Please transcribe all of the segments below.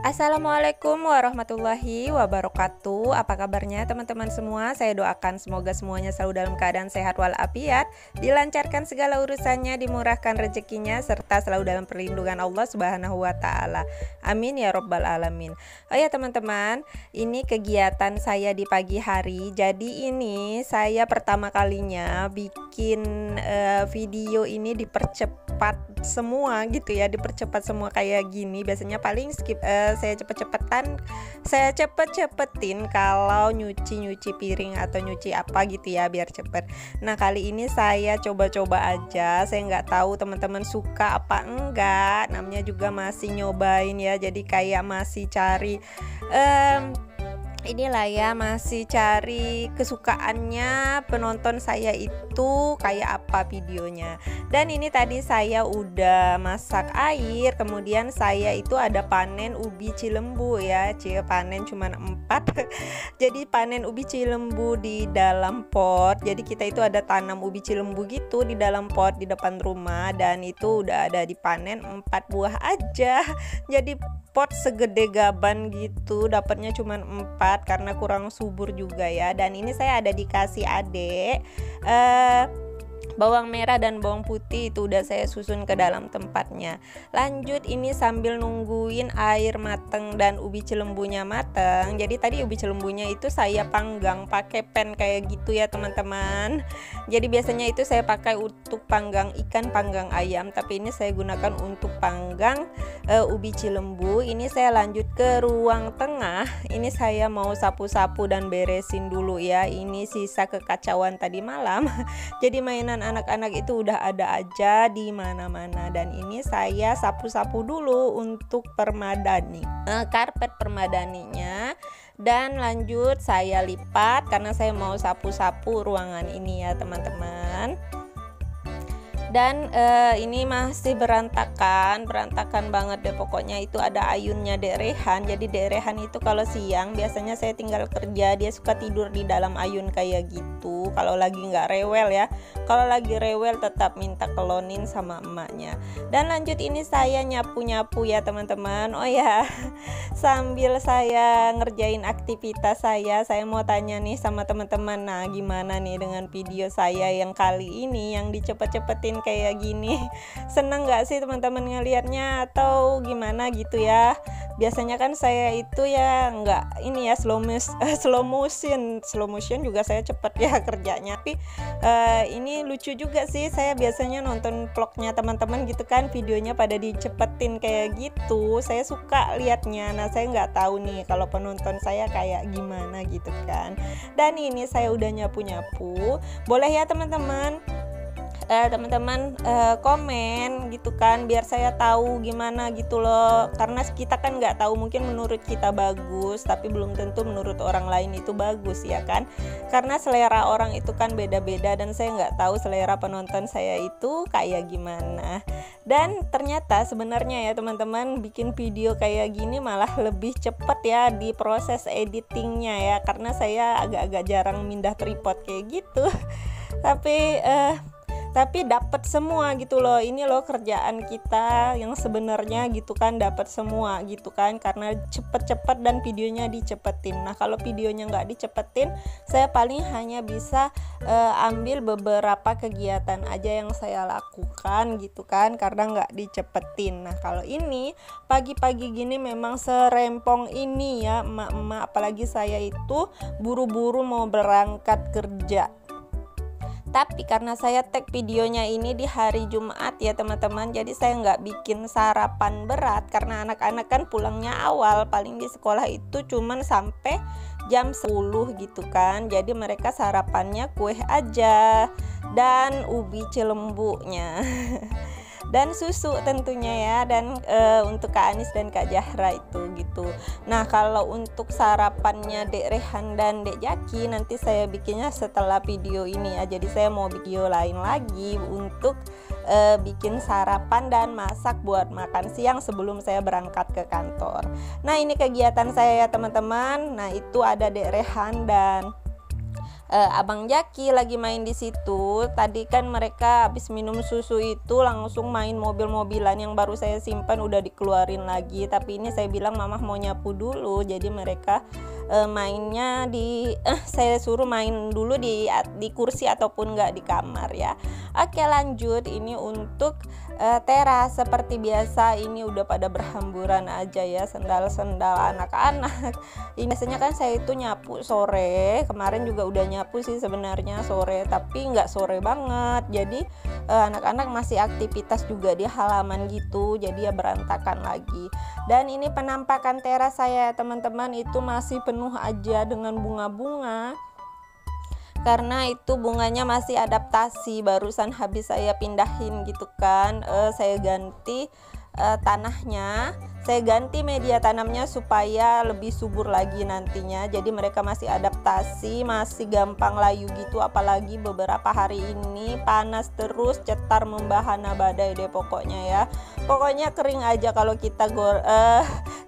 Assalamualaikum warahmatullahi wabarakatuh. Apa kabarnya teman-teman semua? Saya doakan semoga semuanya selalu dalam keadaan sehat walafiat, dilancarkan segala urusannya, dimurahkan rezekinya, serta selalu dalam perlindungan Allah Subhanahu wa taala. Amin ya robbal alamin. Oh ya teman-teman, ini kegiatan saya di pagi hari. Jadi ini saya pertama kalinya bikin video ini dipercepat semua gitu ya, dipercepat semua kayak gini. Biasanya paling saya cepet-cepetin kalau nyuci piring atau nyuci apa gitu ya, biar cepet. Nah kali ini saya coba-coba aja, saya nggak tahu teman-teman suka apa enggak, namanya juga masih nyobain ya, jadi kayak masih cari inilah ya, masih cari kesukaannya penonton saya itu kayak apa videonya. Dan ini tadi saya udah masak air, kemudian saya itu ada panen ubi cilembu ya, panen cuman 4 jadi panen ubi cilembu di dalam pot. Jadi kita itu ada tanam ubi cilembu gitu di dalam pot di depan rumah, dan itu udah ada dipanen 4 buah aja. Jadi pot segede gaban gitu, dapatnya cuman 4 karena kurang subur juga ya. Dan ini saya ada dikasih adek bawang merah dan bawang putih, itu udah saya susun ke dalam tempatnya. Lanjut ini sambil nungguin air mateng dan ubi cilembunya mateng. Jadi tadi ubi cilembunya itu saya panggang pakai pan kayak gitu ya teman-teman. Jadi biasanya itu saya pakai untuk panggang ikan, panggang ayam, tapi ini saya gunakan untuk panggang ubi cilembu. Ini saya lanjut ke ruang tengah. Ini saya mau sapu-sapu dan beresin dulu ya. Ini sisa kekacauan tadi malam. Jadi mainan anak-anak itu udah ada aja di mana-mana, dan ini saya sapu-sapu dulu untuk permadani karpet permadaninya, dan lanjut saya lipat karena saya mau sapu-sapu ruangan ini ya teman-teman. Dan ini masih berantakan banget deh pokoknya. Itu ada ayunnya Dek Rehan. Jadi Dek Rehan itu kalau siang biasanya saya tinggal kerja, dia suka tidur di dalam ayun kayak gitu kalau lagi nggak rewel ya. Kalau lagi rewel tetap minta kelonin sama emaknya. Dan lanjut ini saya nyapu-nyapu ya teman-teman. Oh ya, sambil saya ngerjain aktivitas saya mau tanya nih sama teman-teman. Nah gimana nih dengan video saya yang kali ini yang dicepet-cepetin kayak gini? Seneng nggak sih teman-teman ngelihatnya atau gimana gitu ya? Biasanya kan saya itu ya nggak ini ya, slow motion juga saya cepet ya kerjanya. Tapi ini lucu juga sih, saya biasanya nonton vlognya teman-teman gitu kan, videonya pada dicepetin kayak gitu, saya suka liatnya. Nah saya nggak tahu nih kalau penonton saya kayak gimana gitu kan. Dan ini saya udah nyapu-nyapu, boleh ya teman-teman komen gitu kan, biar saya tahu gimana gitu loh. Karena kita kan nggak tahu, mungkin menurut kita bagus tapi belum tentu menurut orang lain itu bagus ya kan, karena selera orang itu kan beda-beda, dan saya nggak tahu selera penonton saya itu kayak gimana. Dan ternyata sebenarnya ya teman-teman, bikin video kayak gini malah lebih cepet ya di proses editingnya ya, karena saya agak-agak jarang mindah tripod kayak gitu. Tapi dapat semua gitu loh. Ini loh kerjaan kita yang sebenarnya gitu kan, dapat semua gitu kan, karena cepet-cepet dan videonya dicepetin. Nah kalau videonya nggak dicepetin, saya paling hanya bisa ambil beberapa kegiatan aja yang saya lakukan gitu kan, karena nggak dicepetin. Nah kalau ini pagi-pagi gini memang serempong ini ya emak-emak, apalagi saya itu buru-buru mau berangkat kerja. Tapi karena saya tag videonya ini di hari Jumat ya teman-teman, jadi saya nggak bikin sarapan berat karena anak-anak kan pulangnya awal, paling di sekolah itu cuman sampai jam 10 gitu kan. Jadi mereka sarapannya kue aja dan ubi cilembunya dan susu tentunya ya, dan untuk Kak Anis dan Kak Jahra itu gitu. Nah kalau untuk sarapannya Dek Rehan dan Dek Jaki nanti saya bikinnya setelah video ini ya. Jadi saya mau video lain lagi untuk bikin sarapan dan masak buat makan siang sebelum saya berangkat ke kantor. Nah ini kegiatan saya ya teman-teman. Nah itu ada Dek Rehan dan Abang Jaki lagi main di situ. Tadi kan mereka habis minum susu itu langsung main mobil-mobilan yang baru saya simpan udah dikeluarin lagi. Tapi ini saya bilang mama mau nyapu dulu, jadi mereka mainnya saya suruh main dulu di kursi ataupun enggak di kamar ya. Oke, lanjut. Ini untuk teras seperti biasa. Ini udah pada berhamburan aja ya sendal-sendal anak-anak. Ini biasanya kan saya itu nyapu sore. Kemarin juga udah nyapu sih sebenarnya sore, tapi nggak sore banget. Jadi anak-anak masih aktivitas juga di halaman gitu, jadi ya berantakan lagi. Dan ini penampakan teras saya teman-teman, itu masih penuh aja dengan bunga-bunga, karena itu bunganya masih adaptasi, barusan habis saya pindahin gitu kan. Saya ganti tanahnya, saya ganti media tanamnya supaya lebih subur lagi nantinya. Jadi mereka masih adaptasi, masih gampang layu gitu. Apalagi beberapa hari ini panas terus, cetar membahana badai deh pokoknya ya. Pokoknya kering aja kalau kita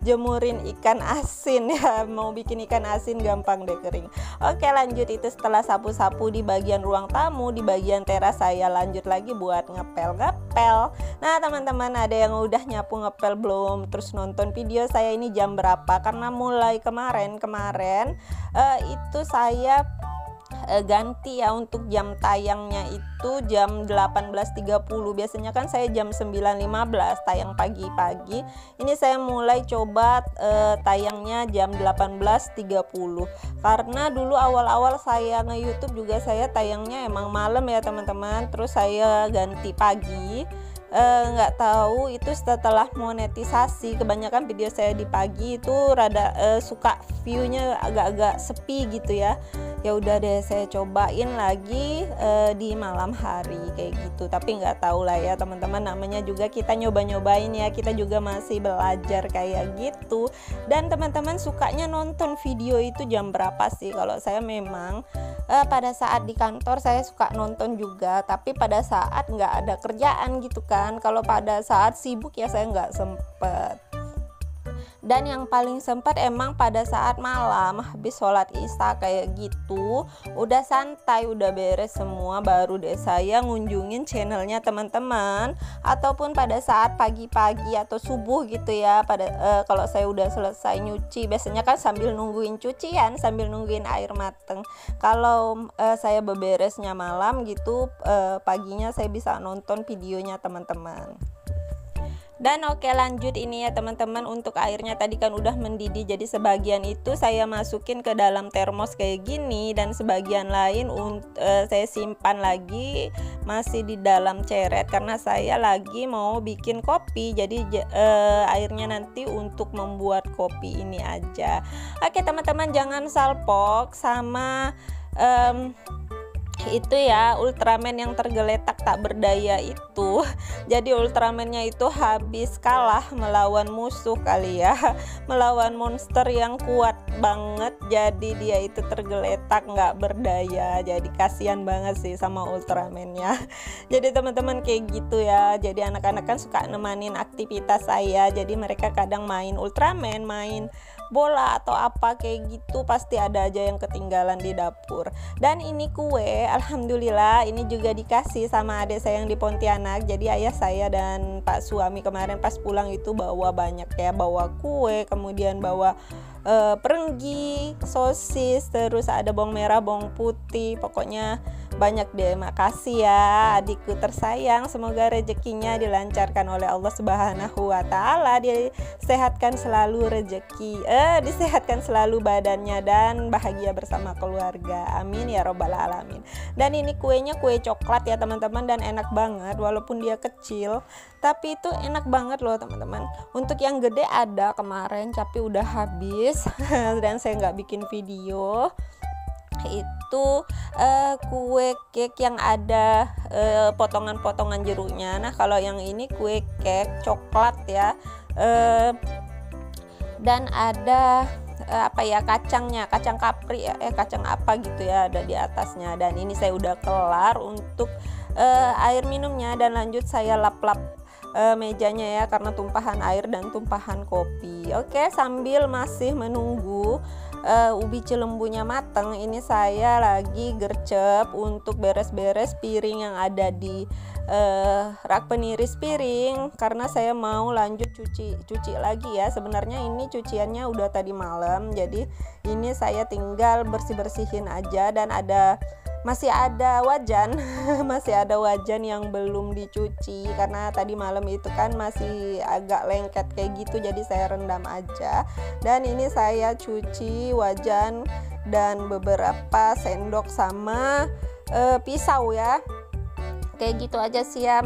jemurin ikan asin ya. Mau bikin ikan asin gampang deh kering. Oke, lanjut. Itu setelah sapu-sapu di bagian ruang tamu, di bagian teras saya lanjut lagi buat ngepel-ngepel. Nah teman-teman, ada yang udah nyapu ngepel belum? Terus nonton video saya ini jam berapa? Karena mulai kemarin itu saya ganti ya untuk jam tayangnya itu jam 18.30. Biasanya kan saya jam 9.15 tayang pagi-pagi. Ini saya mulai coba tayangnya jam 18.30 karena dulu awal-awal saya nge-YouTube juga saya tayangnya emang malam ya teman-teman. Terus saya ganti pagi. Nggak tahu itu setelah monetisasi, kebanyakan video saya di pagi itu rada suka viewnya agak-agak sepi gitu ya. Ya udah deh saya cobain lagi di malam hari kayak gitu. Tapi nggak tahu lah ya teman-teman, namanya juga kita nyoba-nyobain ya, kita juga masih belajar kayak gitu. Dan teman-teman sukanya nonton video itu jam berapa sih? Kalau saya memang pada saat di kantor saya suka nonton juga, tapi pada saat nggak ada kerjaan gitu kan. Kalau pada saat sibuk ya saya nggak sempet. Dan yang paling sempat emang pada saat malam habis sholat isya kayak gitu, udah santai, udah beres semua, baru deh saya ngunjungin channelnya teman-teman. Ataupun pada saat pagi-pagi atau subuh gitu ya, kalau saya udah selesai nyuci, biasanya kan sambil nungguin cucian, sambil nungguin air mateng. Kalau saya beberesnya malam gitu, paginya saya bisa nonton videonya teman-teman. Dan oke, lanjut ini ya teman-teman, untuk airnya tadi kan udah mendidih, jadi sebagian itu saya masukin ke dalam termos kayak gini, dan sebagian lain saya simpan lagi masih di dalam ceret karena saya lagi mau bikin kopi. Jadi airnya nanti untuk membuat kopi ini aja. Oke teman-teman, jangan salpok sama itu ya Ultraman yang tergeletak tak berdaya itu. Jadi Ultramannya itu habis kalah melawan musuh kali ya, melawan monster yang kuat banget, jadi dia itu tergeletak nggak berdaya. Jadi kasihan banget sih sama Ultramannya. Jadi teman-teman kayak gitu ya, jadi anak-anak kan suka nemanin aktivitas saya, jadi mereka kadang main Ultraman, main bola atau apa kayak gitu, pasti ada aja yang ketinggalan di dapur. Dan ini kue, alhamdulillah ini juga dikasih sama adik saya yang di Pontianak. Jadi ayah saya dan pak suami kemarin pas pulang itu bawa banyak ya, bawa kue, kemudian bawa perenggi, sosis, terus ada bawang merah, bawang putih, pokoknya banyak deh. Makasih ya adikku tersayang, semoga rezekinya dilancarkan oleh Allah Subhanahu wa taala, disehatkan selalu rezeki, disehatkan selalu badannya dan bahagia bersama keluarga. Amin ya robbal alamin. Dan ini kuenya kue coklat ya teman-teman, dan enak banget walaupun dia kecil, tapi itu enak banget loh teman-teman. Untuk yang gede ada kemarin tapi udah habis dan saya nggak bikin video. Itu kue cake yang ada potongan-potongan jeruknya. Nah kalau yang ini kue cake coklat ya, dan ada kacangnya, kacang kapri ya, kacang apa gitu ya, ada di atasnya. Dan ini saya udah kelar untuk air minumnya, dan lanjut saya lap-lap mejanya ya karena tumpahan air dan tumpahan kopi. Oke, sambil masih menunggu ubi cilembunya mateng, ini saya lagi gercep untuk beres-beres piring yang ada di rak peniris piring, karena saya mau lanjut cuci lagi ya. Sebenarnya ini cuciannya udah tadi malam, jadi ini saya tinggal bersih-bersihin aja. Dan masih ada wajan masih ada wajan yang belum dicuci karena tadi malam itu kan masih agak lengket kayak gitu, jadi saya rendam aja. Dan ini saya cuci wajan dan beberapa sendok sama pisau ya. Kayak gitu aja sih ya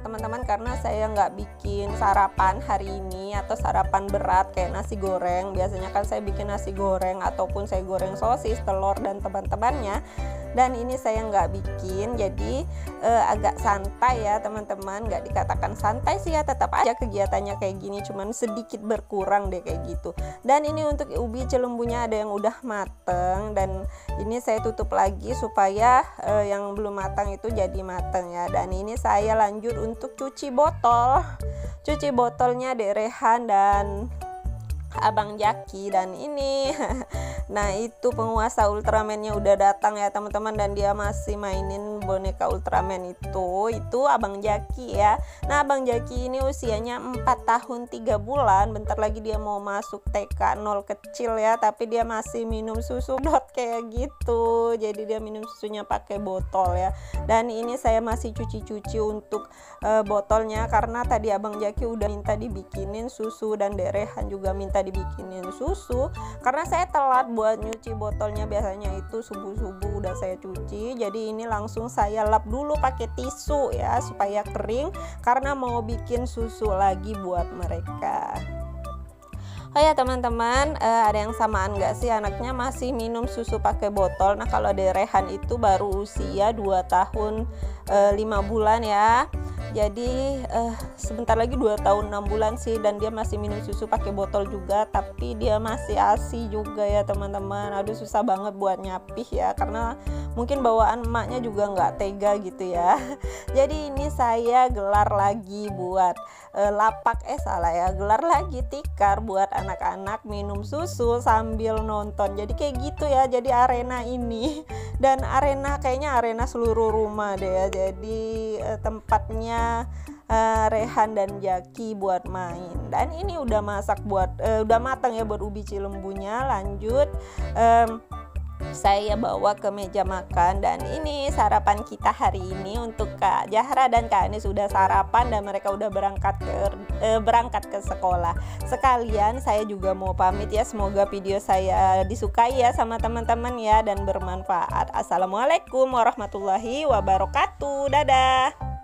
teman-teman, karena saya nggak bikin sarapan hari ini atau sarapan berat kayak nasi goreng. Biasanya kan saya bikin nasi goreng ataupun saya goreng sosis, telur dan teman-temannya, dan ini saya nggak bikin, jadi agak santai ya teman-teman. Nggak dikatakan santai sih ya, tetap aja kegiatannya kayak gini, cuman sedikit berkurang deh kayak gitu. Dan ini untuk ubi cilembunya ada yang udah mateng, dan ini saya tutup lagi supaya yang belum matang itu jadi mateng ya. Dan ini saya lanjut untuk cuci botolnya Derehan dan Abang Jaki. Dan ini nah itu penguasa Ultraman-nya udah datang ya teman-teman, dan dia masih mainin boneka Ultraman itu Abang Jaki ya. Nah Abang Jaki ini usianya 4 tahun 3 bulan, bentar lagi dia mau masuk TK 0 kecil ya, tapi dia masih minum susu dot kayak gitu, jadi dia minum susunya pakai botol ya. Dan ini saya masih cuci untuk botolnya, karena tadi Abang Jaki udah minta dibikinin susu dan Derehan juga minta dibikinin susu. Karena saya telat buat nyuci botolnya, biasanya itu subuh-subuh udah saya cuci, jadi ini langsung saya lap dulu pakai tisu ya supaya kering, karena mau bikin susu lagi buat mereka. Oh ya teman-teman, ada yang samaan nggak sih anaknya masih minum susu pakai botol? Nah kalau Derehan itu baru usia 2 tahun 5 bulan ya, jadi sebentar lagi 2 tahun 6 bulan sih, dan dia masih minum susu pakai botol juga, tapi dia masih ASI juga ya teman-teman. Aduh susah banget buat nyapih ya, karena mungkin bawaan emaknya juga nggak tega gitu ya. Jadi ini saya gelar lagi buat gelar lagi tikar buat anak-anak minum susu sambil nonton. Jadi kayak gitu ya, jadi arena ini, dan kayaknya arena seluruh rumah deh ya. Jadi tempatnya Rehan dan Jaki buat main. Dan ini udah udah matang ya buat ubi cilembunya. Lanjut saya bawa ke meja makan, dan ini sarapan kita hari ini. Untuk Kak Jahra dan Kak Anis sudah sarapan dan mereka udah berangkat ke sekolah. Sekalian saya juga mau pamit ya, semoga video saya disukai ya sama teman-teman ya dan bermanfaat. Assalamualaikum warahmatullahi wabarakatuh. Dadah.